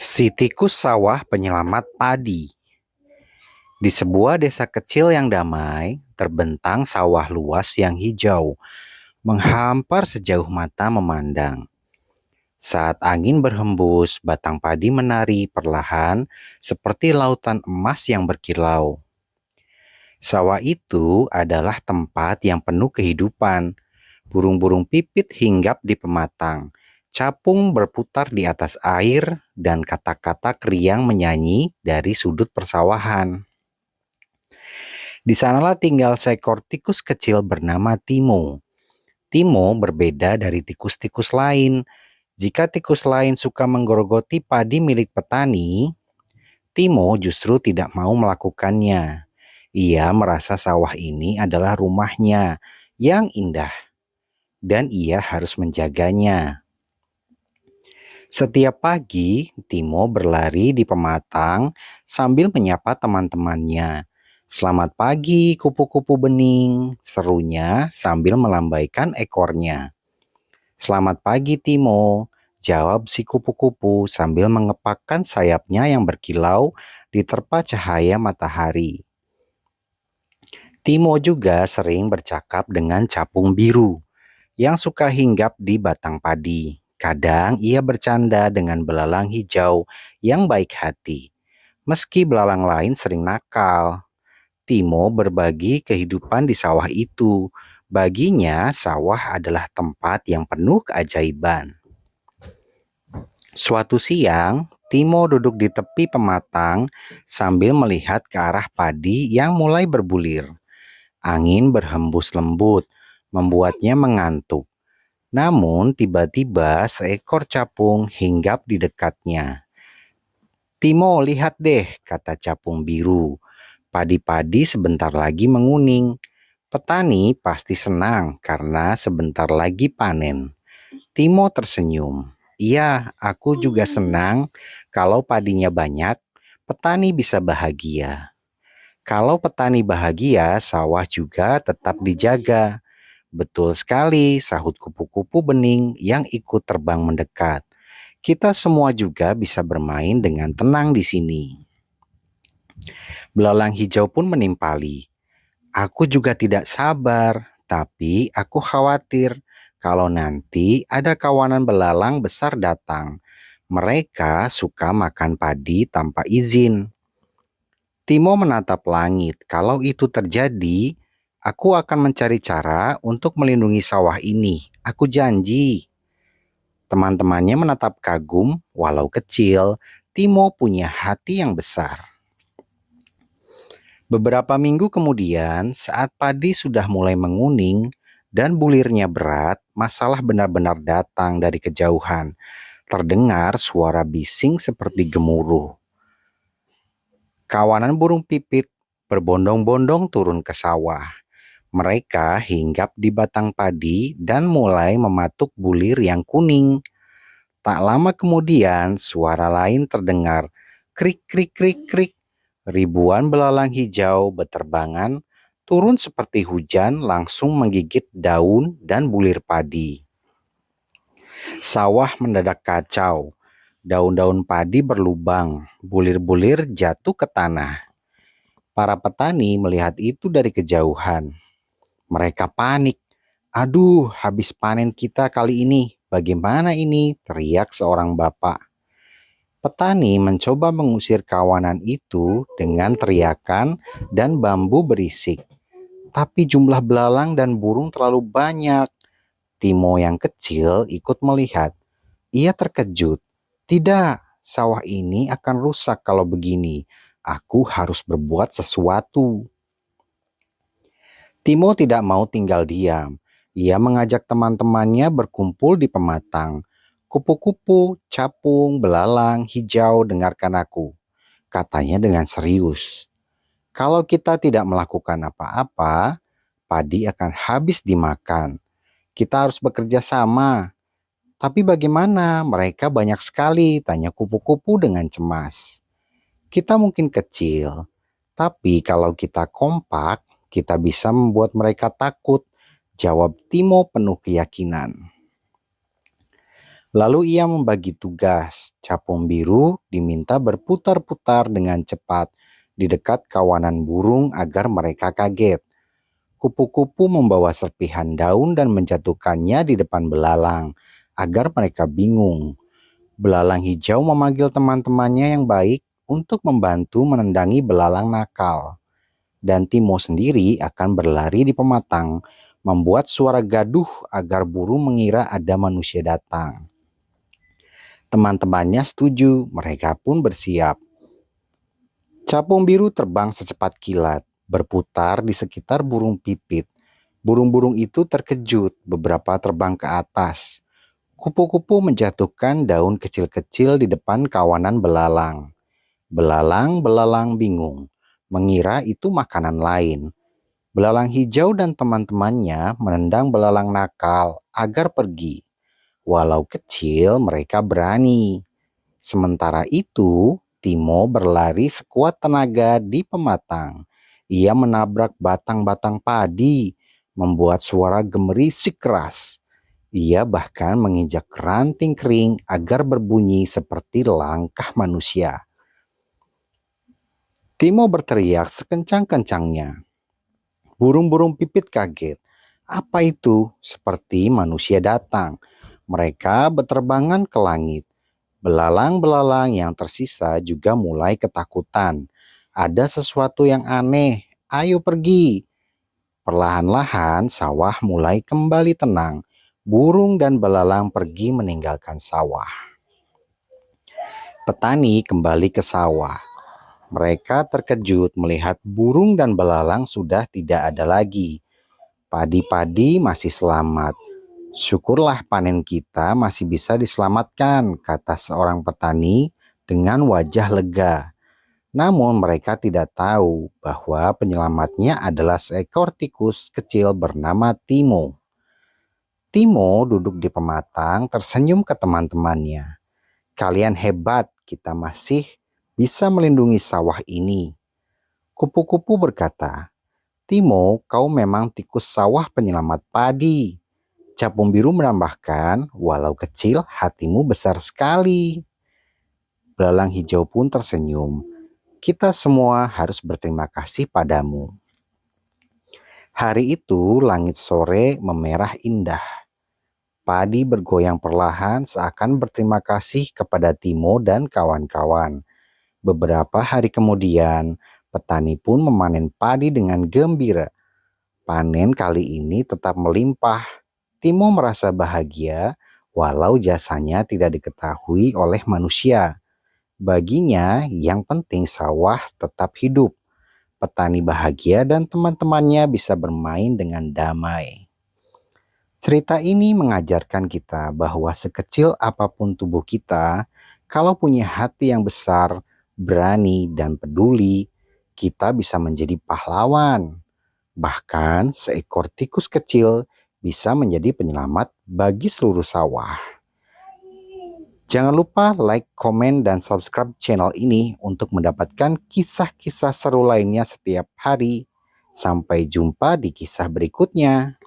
Si tikus sawah penyelamat padi. Di sebuah desa kecil yang damai, terbentang sawah luas yang hijau, menghampar sejauh mata memandang. Saat angin berhembus, batang padi menari perlahan seperti lautan emas yang berkilau. Sawah itu adalah tempat yang penuh kehidupan. Burung-burung pipit hinggap di pematang. Capung berputar di atas air dan kata-kata kriang menyanyi dari sudut persawahan. Di sanalah tinggal seekor tikus kecil bernama Timo. Timo berbeda dari tikus-tikus lain. Jika tikus lain suka menggerogoti padi milik petani, Timo justru tidak mau melakukannya. Ia merasa sawah ini adalah rumahnya yang indah dan ia harus menjaganya. Setiap pagi, Timo berlari di pematang sambil menyapa teman-temannya. "Selamat pagi, kupu-kupu bening," serunya sambil melambaikan ekornya. "Selamat pagi, Timo," jawab si kupu-kupu sambil mengepakkan sayapnya yang berkilau diterpa cahaya matahari. Timo juga sering bercakap dengan capung biru yang suka hinggap di batang padi. Kadang ia bercanda dengan belalang hijau yang baik hati. Meski belalang lain sering nakal, Timo berbagi kehidupan di sawah itu. Baginya, sawah adalah tempat yang penuh keajaiban. Suatu siang, Timo duduk di tepi pematang sambil melihat ke arah padi yang mulai berbulir. Angin berhembus lembut, membuatnya mengantuk. Namun tiba-tiba seekor capung hinggap di dekatnya. "Timo, lihat deh," kata capung biru. "Padi-padi sebentar lagi menguning. Petani pasti senang karena sebentar lagi panen." Timo tersenyum. "Iya, aku juga senang kalau padinya banyak, petani bisa bahagia. Kalau petani bahagia, sawah juga tetap dijaga." "Betul sekali," sahut kupu-kupu bening yang ikut terbang mendekat. "Kita semua juga bisa bermain dengan tenang di sini." Belalang hijau pun menimpali. "Aku juga tidak sabar, tapi aku khawatir kalau nanti ada kawanan belalang besar datang. Mereka suka makan padi tanpa izin." Timo menatap langit. "Kalau itu terjadi, aku akan mencari cara untuk melindungi sawah ini. Aku janji." Teman-temannya menatap kagum, walau kecil, Timo punya hati yang besar. Beberapa minggu kemudian, saat padi sudah mulai menguning dan bulirnya berat, masalah benar-benar datang dari kejauhan. Terdengar suara bising seperti gemuruh. Kawanan burung pipit berbondong-bondong turun ke sawah. Mereka hinggap di batang padi dan mulai mematuk bulir yang kuning. Tak lama kemudian, suara lain terdengar, krik krik krik krik. Ribuan belalang hijau beterbangan turun seperti hujan, langsung menggigit daun dan bulir padi. Sawah mendadak kacau. Daun-daun padi berlubang, bulir-bulir jatuh ke tanah. Para petani melihat itu dari kejauhan. Mereka panik. "Aduh, habis panen kita kali ini. Bagaimana ini?" teriak seorang bapak. Petani mencoba mengusir kawanan itu dengan teriakan dan bambu berisik. Tapi jumlah belalang dan burung terlalu banyak. Timo yang kecil ikut melihat. Ia terkejut. "Tidak, sawah ini akan rusak kalau begini. Aku harus berbuat sesuatu." Timo tidak mau tinggal diam. Ia mengajak teman-temannya berkumpul di pematang. "Kupu-kupu, capung, belalang, hijau, dengarkan aku," katanya dengan serius. "Kalau kita tidak melakukan apa-apa, padi akan habis dimakan. Kita harus bekerja sama." "Tapi bagaimana? Mereka banyak sekali," tanya kupu-kupu dengan cemas. "Kita mungkin kecil, tapi kalau kita kompak, kita bisa membuat mereka takut," jawab Timo penuh keyakinan. Lalu ia membagi tugas. Capung biru diminta berputar-putar dengan cepat di dekat kawanan burung agar mereka kaget. Kupu-kupu membawa serpihan daun dan menjatuhkannya di depan belalang agar mereka bingung. Belalang hijau memanggil teman-temannya yang baik untuk membantu menendangi belalang nakal. Dan Timo sendiri akan berlari di pematang, membuat suara gaduh agar burung mengira ada manusia datang. Teman-temannya setuju, mereka pun bersiap. Capung biru terbang secepat kilat, berputar di sekitar burung pipit. Burung-burung itu terkejut, beberapa terbang ke atas. Kupu-kupu menjatuhkan daun kecil-kecil di depan kawanan belalang. Belalang-belalang bingung, mengira itu makanan lain. Belalang hijau dan teman-temannya menendang belalang nakal agar pergi. Walau kecil, mereka berani. Sementara itu, Timo berlari sekuat tenaga di pematang. Ia menabrak batang-batang padi, membuat suara gemerisik keras. Ia bahkan menginjak ranting kering agar berbunyi seperti langkah manusia. Timo berteriak sekencang-kencangnya. Burung-burung pipit kaget. Apa itu? Seperti manusia datang. Mereka berterbangan ke langit. Belalang-belalang yang tersisa juga mulai ketakutan. Ada sesuatu yang aneh. Ayo pergi. Perlahan-lahan sawah mulai kembali tenang. Burung dan belalang pergi meninggalkan sawah. Petani kembali ke sawah. Mereka terkejut melihat burung dan belalang sudah tidak ada lagi. Padi-padi masih selamat. Syukurlah panen kita masih bisa diselamatkan, kata seorang petani dengan wajah lega. Namun mereka tidak tahu bahwa penyelamatnya adalah seekor tikus kecil bernama Timo. Timo duduk di pematang tersenyum ke teman-temannya. Kalian hebat, kita masih bisa melindungi sawah ini. Kupu-kupu berkata, Timo, kau memang tikus sawah penyelamat padi. Capung biru menambahkan, walau kecil hatimu besar sekali. Belalang hijau pun tersenyum. Kita semua harus berterima kasih padamu. Hari itu langit sore memerah indah. Padi bergoyang perlahan seakan berterima kasih kepada Timo dan kawan-kawan. Beberapa hari kemudian, petani pun memanen padi dengan gembira. Panen kali ini tetap melimpah. Timo merasa bahagia walau jasanya tidak diketahui oleh manusia. Baginya, yang penting sawah tetap hidup. Petani bahagia dan teman-temannya bisa bermain dengan damai. Cerita ini mengajarkan kita bahwa sekecil apapun tubuh kita, kalau punya hati yang besar, berani, dan peduli, kita bisa menjadi pahlawan. Bahkan seekor tikus kecil bisa menjadi penyelamat bagi seluruh sawah. Jangan lupa like, komen, dan subscribe channel ini untuk mendapatkan kisah-kisah seru lainnya setiap hari. Sampai jumpa di kisah berikutnya.